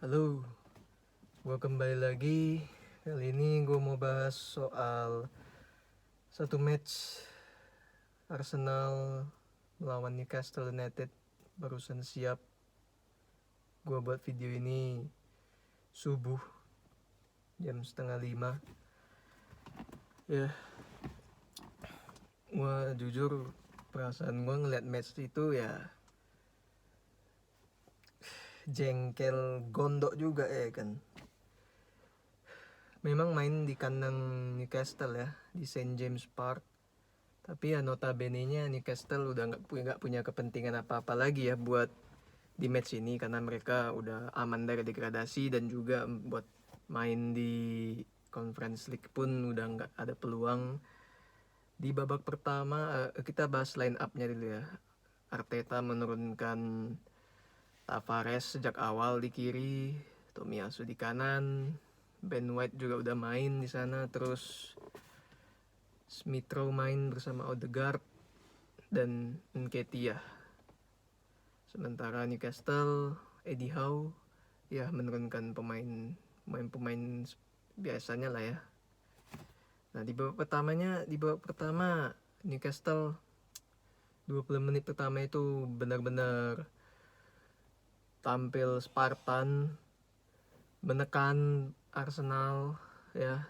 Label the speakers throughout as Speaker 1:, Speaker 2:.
Speaker 1: Halo, gue kembali lagi. Kali ini gue mau bahas soal satu match Arsenal melawan Newcastle United. Barusan siap. Gue buat video ini subuh jam 4:30. Ya, gue jujur perasaan gue ngeliat match itu ya jengkel gondok juga ya kan. Memang main di kandang Newcastle ya, di St. James Park. Tapi ya notabene-nya Newcastle udah nggak punya kepentingan apa-apa lagi ya buat di match ini, karena mereka udah aman dari degradasi dan juga buat main di Conference League pun udah nggak ada peluang. Di babak pertama kita bahas line up-nya dulu ya. Arteta menurunkan Tavares sejak awal di kiri, Tomiyasu di kanan, Ben White juga udah main di sana, terus Smith Rowe main bersama Odegaard dan Nketiah. Sementara Newcastle, Eddie Howe ya menurunkan pemain biasanya lah ya. Nah, di babak pertama Newcastle 20 menit pertama itu benar-benar tampil Spartan, menekan Arsenal ya.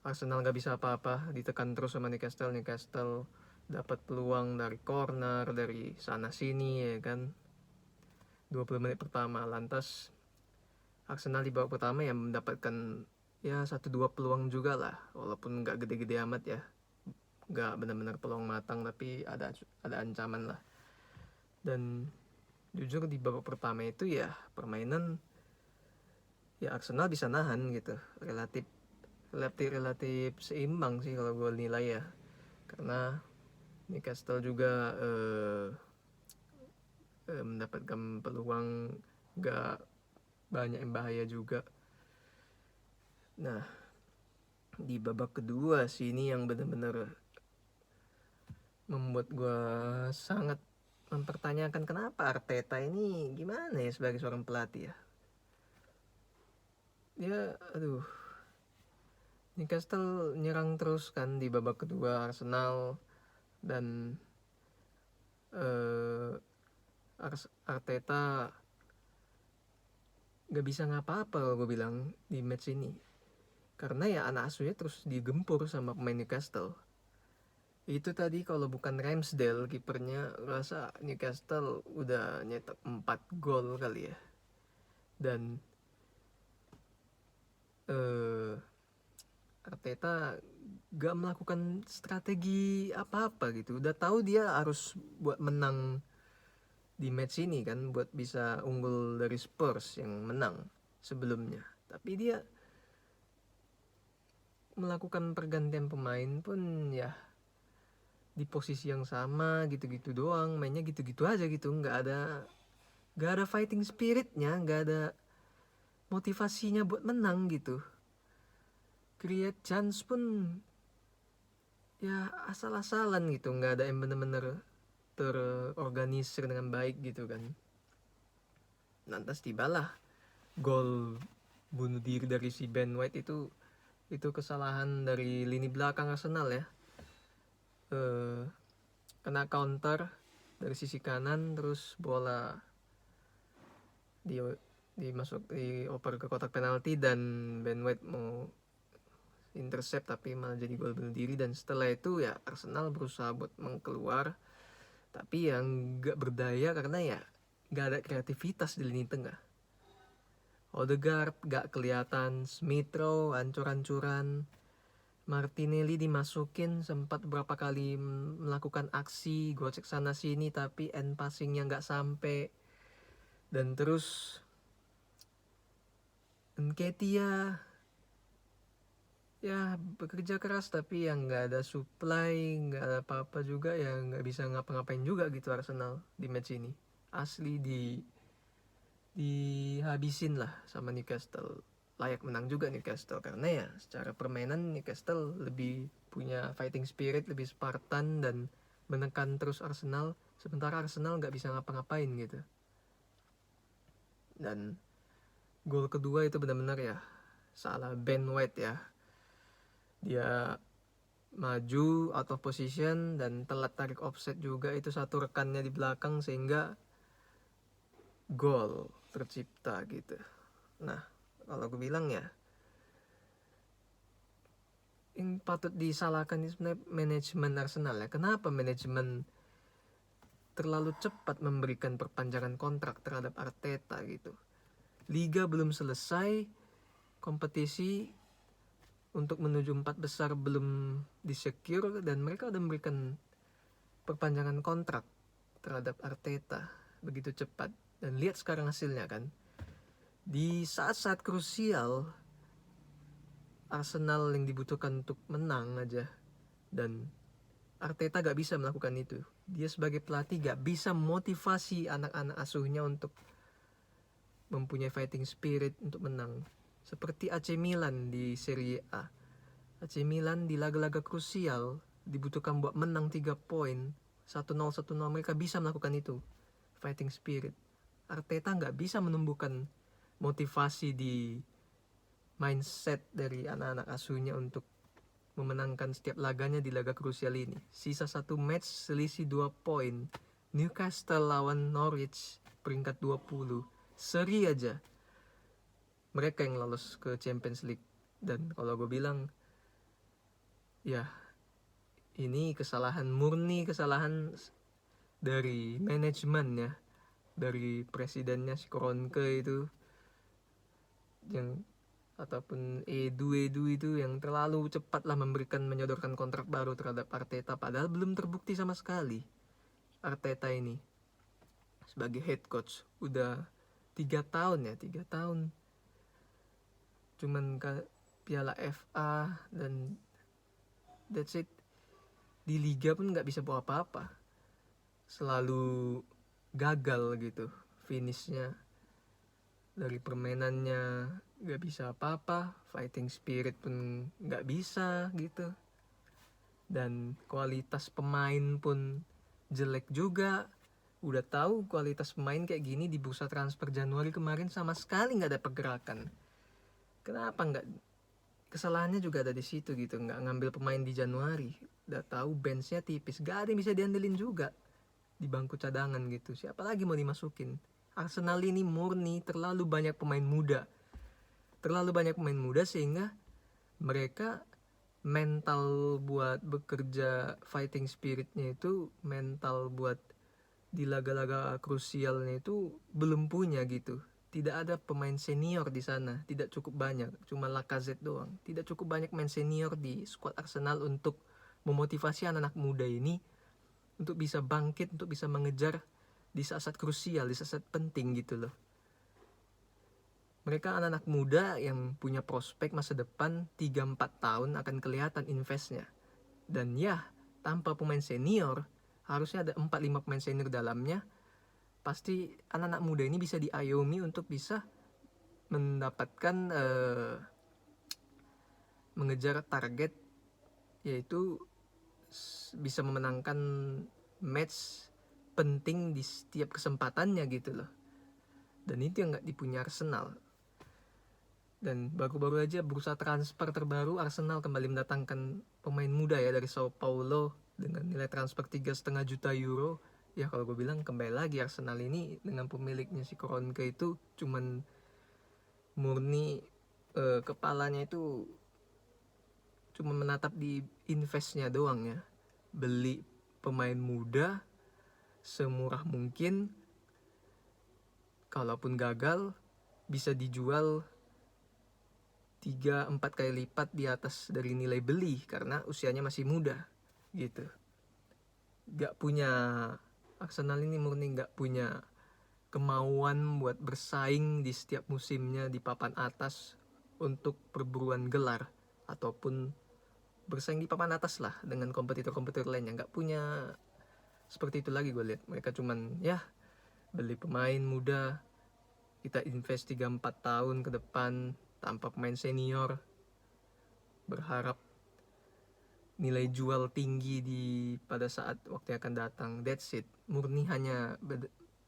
Speaker 1: Arsenal nggak bisa apa-apa, ditekan terus sama Newcastle. Newcastle dapat peluang dari corner, dari sana sini ya kan. 20 menit pertama, lantas Arsenal di babak pertama yang mendapatkan ya 1-2 peluang juga lah, walaupun nggak gede-gede amat ya, nggak benar-benar peluang matang, tapi ada ancaman lah. Dan jujur di babak pertama itu ya permainan ya Arsenal bisa nahan gitu, relatif seimbang sih kalau gue nilai ya, karena Newcastle juga mendapatkan peluang nggak banyak yang bahaya juga. Nah, di babak kedua sih ini yang benar-benar membuat gue sangat mempertanyakan kenapa Arteta ini gimana ya sebagai seorang pelatih ya. Aduh, Newcastle nyerang terus kan di babak kedua Arsenal, dan Arteta gak bisa ngapa-apa kalau gue bilang di match ini, karena ya anak asuhnya terus digempur sama pemain Newcastle. Itu tadi kalau bukan Ramsdale kipernya, rasa Newcastle udah nyetak 4 gol kali ya. Dan Arteta gak melakukan strategi apa-apa gitu. Udah tahu dia harus buat menang di match ini kan, buat bisa unggul dari Spurs yang menang sebelumnya. Tapi dia melakukan pergantian pemain pun ya di posisi yang sama gitu-gitu doang, mainnya gitu-gitu aja gitu, nggak ada fighting spiritnya, nggak ada motivasinya buat menang gitu. Create chance pun ya asal-asalan gitu, nggak ada yang bener-bener terorganisir dengan baik gitu kan. Lantas tibalah gol bunuh diri dari si Ben White itu kesalahan dari lini belakang Arsenal ya. Kena counter dari sisi kanan, terus bola dioper ke kotak penalti, dan Ben White mau intercept tapi malah jadi gol bunuh diri. Dan setelah itu ya Arsenal berusaha buat mengkeluar, tapi yang nggak berdaya karena ya nggak ada kreativitas di lini tengah. Odegaard gak kelihatan, Smith Rowe ancur-ancuran, Martinelli dimasukin sempat beberapa kali melakukan aksi gocek sana sini tapi end passingnya nggak sampai. Dan terus Nketiah ya bekerja keras tapi yang nggak ada supply, nggak ada apa-apa juga ya, nggak bisa ngapa-ngapain juga gitu Arsenal di match ini. Asli dihabisin lah sama Newcastle. Layak menang juga Newcastle karena ya secara permainan Newcastle lebih punya fighting spirit, lebih Spartan dan menekan terus Arsenal, sementara Arsenal nggak bisa ngapa-ngapain gitu. Dan gol kedua itu benar-benar ya salah Ben White ya. Dia maju out of position dan telat tarik offset juga, itu satu rekannya di belakang sehingga gol tercipta gitu. Nah, kalau gue bilang ya yang patut disalahkan ini sebenarnya manajemen Arsenal ya. Kenapa manajemen terlalu cepat memberikan perpanjangan kontrak terhadap Arteta gitu. Liga belum selesai, kompetisi untuk menuju 4 besar belum disecure, dan mereka udah memberikan perpanjangan kontrak terhadap Arteta begitu cepat. Dan lihat sekarang hasilnya kan, di saat-saat krusial Arsenal yang dibutuhkan untuk menang aja, dan Arteta gak bisa melakukan itu. Dia sebagai pelatih gak bisa motivasi anak-anak asuhnya untuk mempunyai fighting spirit untuk menang. Seperti AC Milan di Serie A. AC Milan di laga-laga krusial dibutuhkan buat menang 3 poin, 1-0, 1-0, mereka bisa melakukan itu. Fighting spirit. Arteta gak bisa menumbuhkan motivasi di mindset dari anak-anak asuhnya untuk memenangkan setiap laganya di laga krusial ini. Sisa 1 match, selisih 2 poin. Newcastle lawan Norwich peringkat 20. Seri aja mereka yang lolos ke Champions League. Dan kalau gue bilang ya ini murni kesalahan dari manajemen ya, dari presidennya si Kroenke itu, yang ataupun Edu itu yang terlalu cepat lah menyodorkan kontrak baru terhadap Arteta, padahal belum terbukti sama sekali Arteta ini sebagai head coach. Udah 3 tahun cuman Piala FA dan that's it. Di liga pun gak bisa bawa apa-apa, selalu gagal gitu finishnya. Dari permainannya gak bisa apa-apa, fighting spirit pun gak bisa gitu, dan kualitas pemain pun jelek juga. Udah tahu kualitas pemain kayak gini, di bursa transfer Januari kemarin sama sekali nggak ada pergerakan. Kenapa nggak? Kesalahannya juga ada di situ gitu, nggak ngambil pemain di Januari. Udah tahu benchnya tipis, gak ada yang bisa diandelin juga di bangku cadangan gitu. Siapa lagi mau dimasukin? Arsenal ini murni terlalu banyak pemain muda, sehingga mereka mental buat bekerja, fighting spiritnya itu, mental buat di laga-laga krusialnya itu belum punya gitu. Tidak ada pemain senior di sana, tidak cukup banyak, cuma Lacazette doang. Tidak cukup banyak pemain senior di skuad Arsenal untuk memotivasi anak-anak muda ini untuk bisa bangkit, untuk bisa mengejar di saat-saat krusial, di saat-saat penting gitu loh. Mereka anak-anak muda yang punya prospek masa depan 3-4 tahun akan kelihatan investnya. Dan ya, tanpa pemain senior, harusnya ada 4-5 pemain senior dalamnya, pasti anak-anak muda ini bisa diayomi untuk bisa mendapatkan mengejar target, yaitu bisa memenangkan match penting di setiap kesempatannya gitu loh. Dan itu yang gak dipunya Arsenal. Dan baru-baru aja bursa transfer terbaru, Arsenal kembali mendatangkan pemain muda ya dari Sao Paulo dengan nilai transfer 3,5 juta euro. Ya kalau gue bilang kembali lagi Arsenal ini dengan pemiliknya si Kroenke itu cuman murni kepalanya itu cuma menatap di investnya doang ya. Beli pemain muda semurah mungkin, kalaupun gagal bisa dijual 3-4 kali lipat di atas dari nilai beli karena usianya masih muda gitu. Gak punya, Arsenal ini murni gak punya kemauan buat bersaing di setiap musimnya di papan atas untuk perburuan gelar, ataupun bersaing di papan atas lah dengan kompetitor-kompetitor lainnya. Gak punya seperti itu lagi gue lihat. Mereka cuman ya beli pemain muda, kita invest 3-4 tahun ke depan tanpa pemain senior, berharap nilai jual tinggi pada saat waktu yang akan datang. That's it. Murni hanya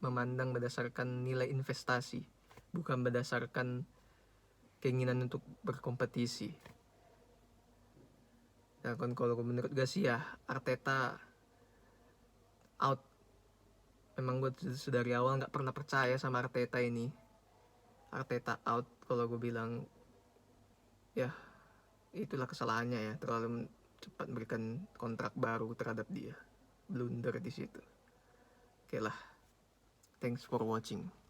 Speaker 1: memandang berdasarkan nilai investasi. bukan berdasarkan keinginan untuk berkompetisi. Nah, kalau menurut gue sih ya Arteta out. Emang gue dari awal nggak pernah percaya sama Arteta ini. Arteta out kalau gue bilang ya itulah kesalahannya ya, terlalu cepat memberikan kontrak baru terhadap dia. Blunder di situ. Oke lah. Thanks for watching.